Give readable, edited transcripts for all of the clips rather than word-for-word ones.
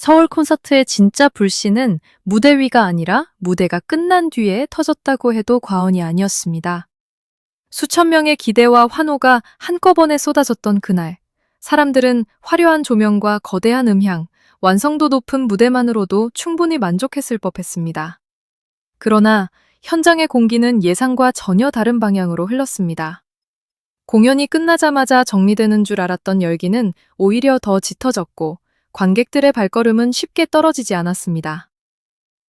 서울 콘서트의 진짜 불씨는 무대 위가 아니라 무대가 끝난 뒤에 터졌다고 해도 과언이 아니었습니다. 수천 명의 기대와 환호가 한꺼번에 쏟아졌던 그날, 사람들은 화려한 조명과 거대한 음향, 완성도 높은 무대만으로도 충분히 만족했을 법했습니다. 그러나 현장의 공기는 예상과 전혀 다른 방향으로 흘렀습니다. 공연이 끝나자마자 정리되는 줄 알았던 열기는 오히려 더 짙어졌고, 관객들의 발걸음은 쉽게 떨어지지 않았습니다.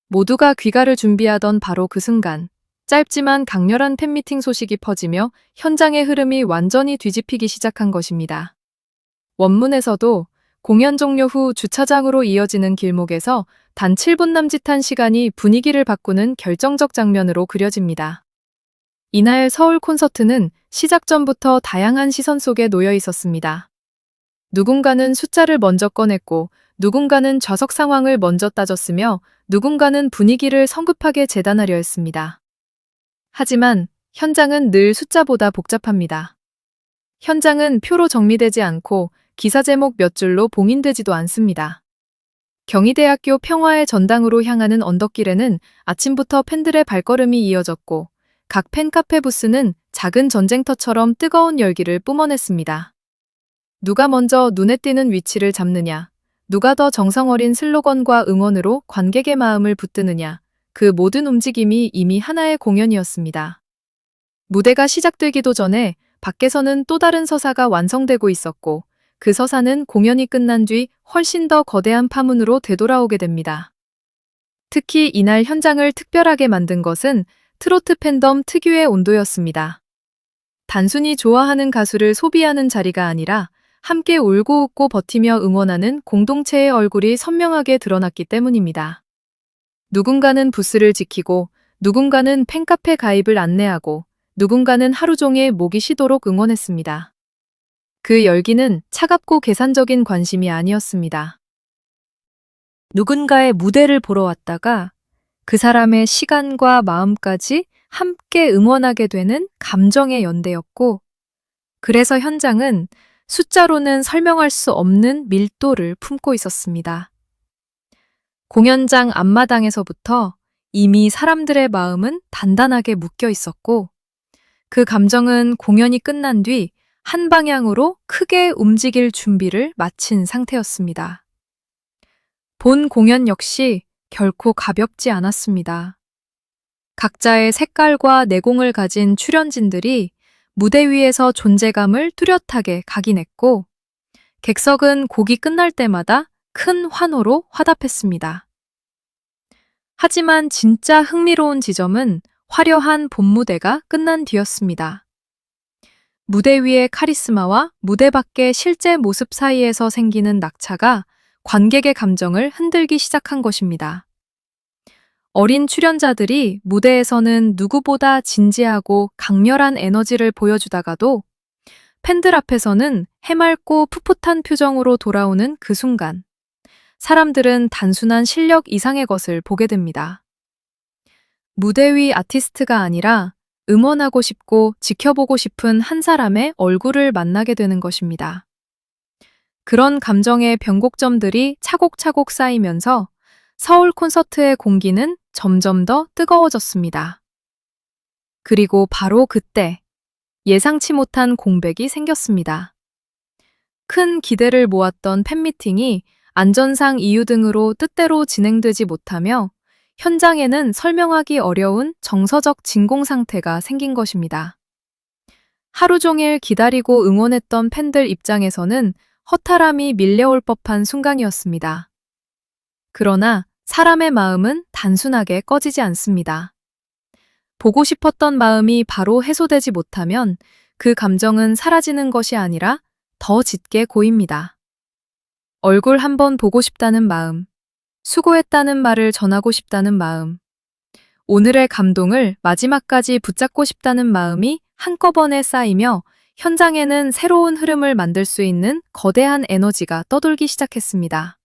모두가 귀가를 준비하던 바로 그 순간, 짧지만 강렬한 팬미팅 소식이 퍼지며 현장의 흐름이 완전히 뒤집히기 시작한 것입니다. 원문에서도 공연 종료 후 주차장으로 이어지는 길목에서 단 7분 남짓한 시간이 분위기를 바꾸는 결정적 장면으로 그려집니다. 이날 서울 콘서트는 시작 전부터 다양한 시선 속에 놓여 있었습니다. 누군가는 숫자를 먼저 꺼냈고, 누군가는 좌석 상황을 먼저 따졌으며, 누군가는 분위기를 성급하게 재단하려 했습니다. 하지만 현장은 늘 숫자보다 복잡합니다. 현장은 표로 정리되지 않고 기사 제목 몇 줄로 봉인되지도 않습니다. 경희대학교 평화의 전당으로 향하는 언덕길에는 아침부터 팬들의 발걸음이 이어졌고, 각 팬카페 부스는 작은 전쟁터처럼 뜨거운 열기를 뿜어냈습니다. 누가 먼저 눈에 띄는 위치를 잡느냐, 누가 더 정성 어린 슬로건과 응원으로 관객의 마음을 붙드느냐, 그 모든 움직임이 이미 하나의 공연이었습니다. 무대가 시작되기도 전에 밖에서는 또 다른 서사가 완성되고 있었고, 그 서사는 공연이 끝난 뒤 훨씬 더 거대한 파문으로 되돌아오게 됩니다. 특히 이날 현장을 특별하게 만든 것은 트로트 팬덤 특유의 온도였습니다. 단순히 좋아하는 가수를 소비하는 자리가 아니라 함께 울고 웃고 버티며 응원하는 공동체의 얼굴이 선명하게 드러났기 때문입니다. 누군가는 부스를 지키고, 누군가는 팬카페 가입을 안내하고, 누군가는 하루 종일 목이 쉬도록 응원했습니다. 그 열기는 차갑고 계산적인 관심이 아니었습니다. 누군가의 무대를 보러 왔다가 그 사람의 시간과 마음까지 함께 응원하게 되는 감정의 연대였고, 그래서 현장은 숫자로는 설명할 수 없는 밀도를 품고 있었습니다. 공연장 앞마당에서부터 이미 사람들의 마음은 단단하게 묶여 있었고, 그 감정은 공연이 끝난 뒤 한 방향으로 크게 움직일 준비를 마친 상태였습니다. 본 공연 역시 결코 가볍지 않았습니다. 각자의 색깔과 내공을 가진 출연진들이 무대 위에서 존재감을 뚜렷하게 각인했고, 객석은 곡이 끝날 때마다 큰 환호로 화답했습니다. 하지만 진짜 흥미로운 지점은 화려한 본무대가 끝난 뒤였습니다. 무대 위의 카리스마와 무대 밖의 실제 모습 사이에서 생기는 낙차가 관객의 감정을 흔들기 시작한 것입니다. 어린 출연자들이 무대에서는 누구보다 진지하고 강렬한 에너지를 보여주다가도 팬들 앞에서는 해맑고 풋풋한 표정으로 돌아오는 그 순간, 사람들은 단순한 실력 이상의 것을 보게 됩니다. 무대 위 아티스트가 아니라 응원하고 싶고 지켜보고 싶은 한 사람의 얼굴을 만나게 되는 것입니다. 그런 감정의 변곡점들이 차곡차곡 쌓이면서 서울 콘서트의 공기는 점점 더 뜨거워졌습니다. 그리고 바로 그때 예상치 못한 공백이 생겼습니다. 큰 기대를 모았던 팬미팅이 안전상 이유 등으로 뜻대로 진행되지 못하며 현장에는 설명하기 어려운 정서적 진공 상태가 생긴 것입니다. 하루 종일 기다리고 응원했던 팬들 입장에서는 허탈함이 밀려올 법한 순간이었습니다. 그러나 사람의 마음은 단순하게 꺼지지 않습니다. 보고 싶었던 마음이 바로 해소되지 못하면 그 감정은 사라지는 것이 아니라 더 짙게 고입니다. 얼굴 한번 보고 싶다는 마음, 수고했다는 말을 전하고 싶다는 마음, 오늘의 감동을 마지막까지 붙잡고 싶다는 마음이 한꺼번에 쌓이며 현장에는 새로운 흐름을 만들 수 있는 거대한 에너지가 떠돌기 시작했습니다.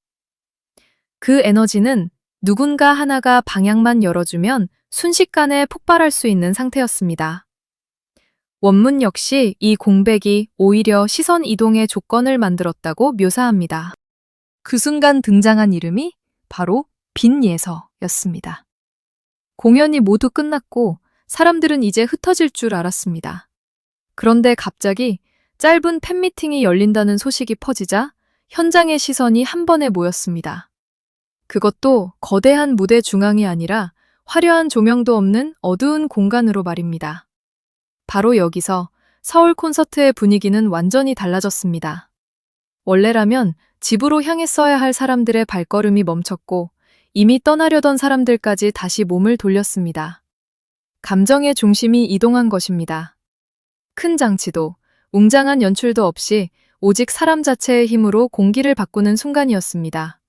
그 에너지는 누군가 하나가 방향만 열어주면 순식간에 폭발할 수 있는 상태였습니다. 원문 역시 이 공백이 오히려 시선 이동의 조건을 만들었다고 묘사합니다. 그 순간 등장한 이름이 바로 빈예서였습니다. 공연이 모두 끝났고 사람들은 이제 흩어질 줄 알았습니다. 그런데 갑자기 짧은 팬미팅이 열린다는 소식이 퍼지자 현장의 시선이 한 번에 모였습니다. 그것도 거대한 무대 중앙이 아니라 화려한 조명도 없는 어두운 공간으로 말입니다. 바로 여기서 서울 콘서트의 분위기는 완전히 달라졌습니다. 원래라면 집으로 향했어야 할 사람들의 발걸음이 멈췄고 이미 떠나려던 사람들까지 다시 몸을 돌렸습니다. 감정의 중심이 이동한 것입니다. 큰 장치도, 웅장한 연출도 없이 오직 사람 자체의 힘으로 공기를 바꾸는 순간이었습니다.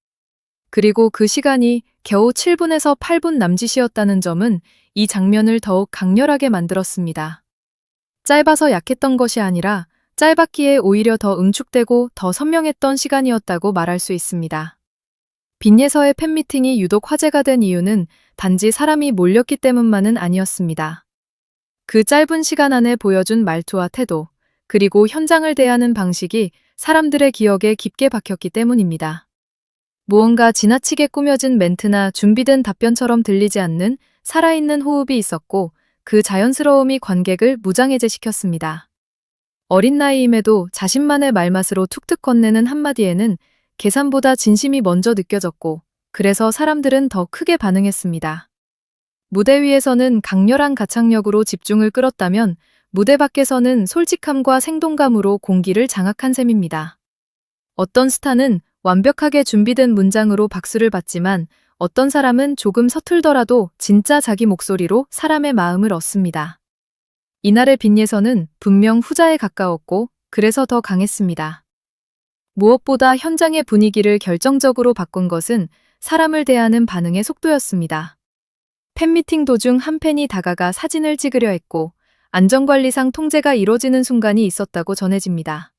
그리고 그 시간이 겨우 7분에서 8분 남짓이었다는 점은 이 장면을 더욱 강렬하게 만들었습니다. 짧아서 약했던 것이 아니라 짧았기에 오히려 더 응축되고 더 선명했던 시간이었다고 말할 수 있습니다. 빈예서의 팬미팅이 유독 화제가 된 이유는 단지 사람이 몰렸기 때문만은 아니었습니다. 그 짧은 시간 안에 보여준 말투와 태도, 그리고 현장을 대하는 방식이 사람들의 기억에 깊게 박혔기 때문입니다. 무언가 지나치게 꾸며진 멘트나 준비된 답변처럼 들리지 않는 살아있는 호흡이 있었고 그 자연스러움이 관객을 무장해제시켰습니다. 어린 나이임에도 자신만의 말맛으로 툭툭 건네는 한마디에는 계산보다 진심이 먼저 느껴졌고 그래서 사람들은 더 크게 반응했습니다. 무대 위에서는 강렬한 가창력으로 집중을 끌었다면 무대 밖에서는 솔직함과 생동감으로 공기를 장악한 셈입니다. 어떤 스타는 완벽하게 준비된 문장으로 박수를 받지만 어떤 사람은 조금 서툴더라도 진짜 자기 목소리로 사람의 마음을 얻습니다. 이날의 빈예서는 분명 후자에 가까웠고 그래서 더 강했습니다. 무엇보다 현장의 분위기를 결정적으로 바꾼 것은 사람을 대하는 반응의 속도였습니다. 팬미팅 도중 한 팬이 다가가 사진을 찍으려 했고 안전관리상 통제가 이뤄지는 순간이 있었다고 전해집니다.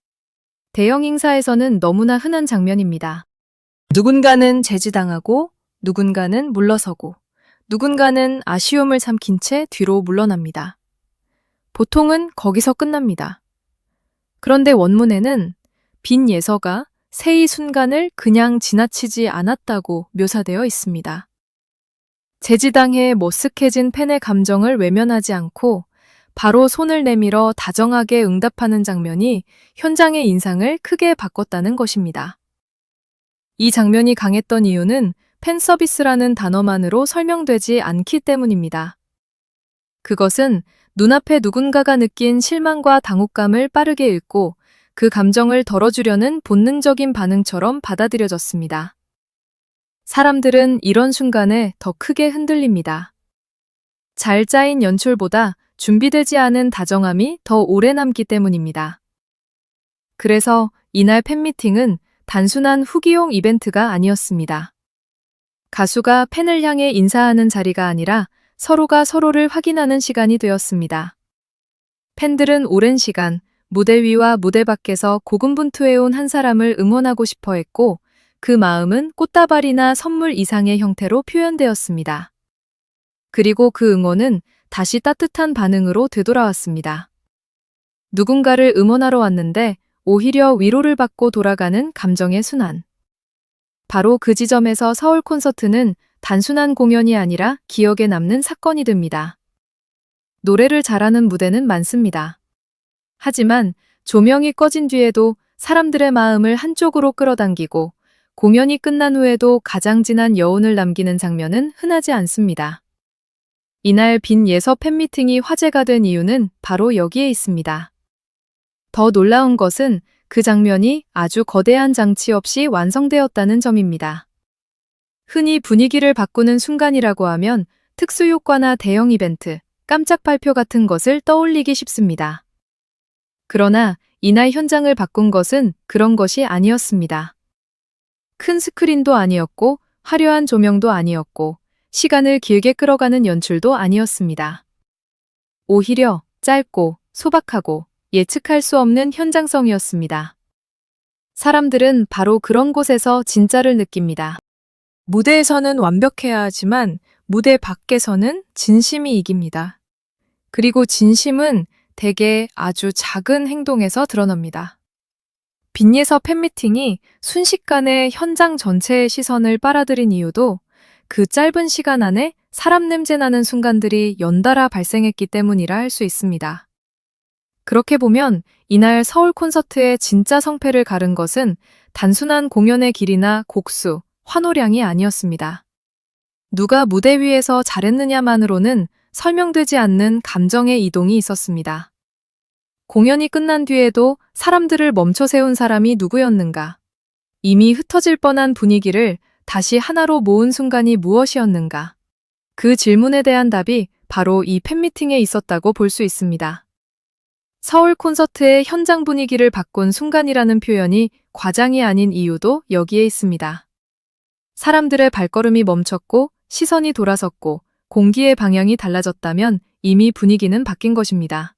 대형 행사에서는 너무나 흔한 장면입니다. 누군가는 제지당하고 누군가는 물러서고 누군가는 아쉬움을 삼킨 채 뒤로 물러납니다. 보통은 거기서 끝납니다. 그런데 원문에는 빈예서가 세이 순간을 그냥 지나치지 않았다고 묘사되어 있습니다. 제지당해 머쓱해진 팬의 감정을 외면하지 않고 바로 손을 내밀어 다정하게 응답하는 장면이 현장의 인상을 크게 바꿨다는 것입니다. 이 장면이 강했던 이유는 팬 서비스라는 단어만으로 설명되지 않기 때문입니다. 그것은 눈앞에 누군가가 느낀 실망과 당혹감을 빠르게 읽고 그 감정을 덜어주려는 본능적인 반응처럼 받아들여졌습니다. 사람들은 이런 순간에 더 크게 흔들립니다. 잘 짜인 연출보다 준비되지 않은 다정함이 더 오래 남기 때문입니다. 그래서 이날 팬미팅은 단순한 후기용 이벤트가 아니었습니다. 가수가 팬을 향해 인사하는 자리가 아니라 서로가 서로를 확인하는 시간이 되었습니다. 팬들은 오랜 시간 무대 위와 무대 밖에서 고군분투해온 한 사람을 응원하고 싶어 했고 그 마음은 꽃다발이나 선물 이상의 형태로 표현되었습니다. 그리고 그 응원은 다시 따뜻한 반응으로 되돌아왔습니다. 누군가를 응원하러 왔는데 오히려 위로를 받고 돌아가는 감정의 순환. 바로 그 지점에서 서울 콘서트는 단순한 공연이 아니라 기억에 남는 사건이 됩니다. 노래를 잘하는 무대는 많습니다. 하지만 조명이 꺼진 뒤에도 사람들의 마음을 한쪽으로 끌어당기고 공연이 끝난 후에도 가장 진한 여운을 남기는 장면은 흔하지 않습니다. 이날 빈예서 팬미팅이 화제가 된 이유는 바로 여기에 있습니다. 더 놀라운 것은 그 장면이 아주 거대한 장치 없이 완성되었다는 점입니다. 흔히 분위기를 바꾸는 순간이라고 하면 특수효과나 대형 이벤트, 깜짝 발표 같은 것을 떠올리기 쉽습니다. 그러나 이날 현장을 바꾼 것은 그런 것이 아니었습니다. 큰 스크린도 아니었고 화려한 조명도 아니었고 시간을 길게 끌어가는 연출도 아니었습니다. 오히려 짧고 소박하고 예측할 수 없는 현장성이었습니다. 사람들은 바로 그런 곳에서 진짜를 느낍니다. 무대에서는 완벽해야 하지만 무대 밖에서는 진심이 이깁니다. 그리고 진심은 대개 아주 작은 행동에서 드러납니다. 빈예서 팬미팅이 순식간에 현장 전체의 시선을 빨아들인 이유도 그 짧은 시간 안에 사람 냄새 나는 순간들이 연달아 발생했기 때문이라 할 수 있습니다. 그렇게 보면 이날 서울 콘서트의 진짜 성패를 가른 것은 단순한 공연의 길이나 곡수, 환호량이 아니었습니다. 누가 무대 위에서 잘했느냐만으로는 설명되지 않는 감정의 이동이 있었습니다. 공연이 끝난 뒤에도 사람들을 멈춰 세운 사람이 누구였는가? 이미 흩어질 뻔한 분위기를 다시 하나로 모은 순간이 무엇이었는가? 그 질문에 대한 답이 바로 이 팬미팅에 있었다고 볼 수 있습니다. 서울 콘서트의 현장 분위기를 바꾼 순간이라는 표현이 과장이 아닌 이유도 여기에 있습니다. 사람들의 발걸음이 멈췄고 시선이 돌아섰고 공기의 방향이 달라졌다면 이미 분위기는 바뀐 것입니다.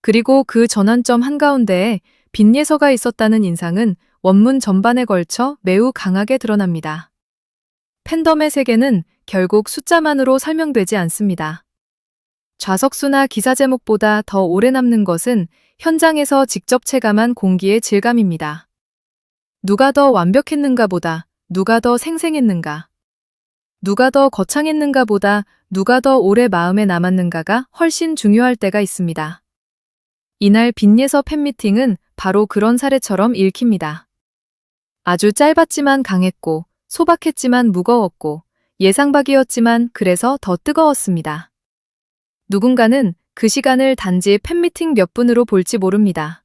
그리고 그 전환점 한가운데에 빈예서가 있었다는 인상은 원문 전반에 걸쳐 매우 강하게 드러납니다. 팬덤의 세계는 결국 숫자만으로 설명되지 않습니다. 좌석수나 기사 제목보다 더 오래 남는 것은 현장에서 직접 체감한 공기의 질감입니다. 누가 더 완벽했는가 보다 누가 더 생생했는가, 누가 더 거창했는가 보다 누가 더 오래 마음에 남았는가가 훨씬 중요할 때가 있습니다. 이날 빈예서 팬미팅은 바로 그런 사례처럼 읽힙니다. 아주 짧았지만 강했고, 소박했지만 무거웠고, 예상 밖이었지만 그래서 더 뜨거웠습니다. 누군가는 그 시간을 단지 팬미팅 몇 분으로 볼지 모릅니다.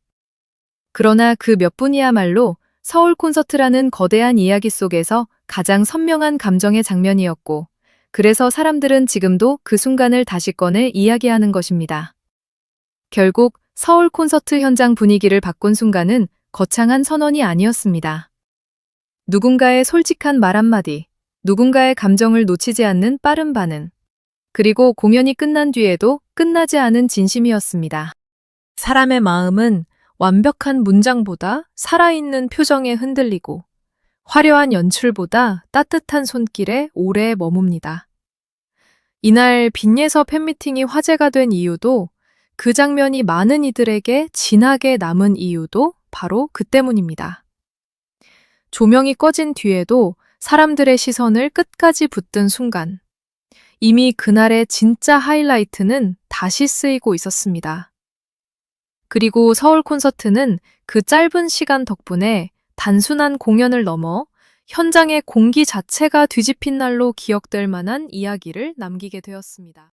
그러나 그 몇 분이야말로 서울 콘서트라는 거대한 이야기 속에서 가장 선명한 감정의 장면이었고, 그래서 사람들은 지금도 그 순간을 다시 꺼내 이야기하는 것입니다. 결국 서울 콘서트 현장 분위기를 바꾼 순간은 거창한 선언이 아니었습니다. 누군가의 솔직한 말 한마디, 누군가의 감정을 놓치지 않는 빠른 반응, 그리고 공연이 끝난 뒤에도 끝나지 않은 진심이었습니다. 사람의 마음은 완벽한 문장보다 살아있는 표정에 흔들리고 화려한 연출보다 따뜻한 손길에 오래 머뭅니다. 이날 빈예서 팬미팅이 화제가 된 이유도 그 장면이 많은 이들에게 진하게 남은 이유도 바로 그 때문입니다. 조명이 꺼진 뒤에도 사람들의 시선을 끝까지 붙든 순간, 이미 그날의 진짜 하이라이트는 다시 쓰이고 있었습니다. 그리고 서울 콘서트는 그 짧은 시간 덕분에 단순한 공연을 넘어 현장의 공기 자체가 뒤집힌 날로 기억될 만한 이야기를 남기게 되었습니다.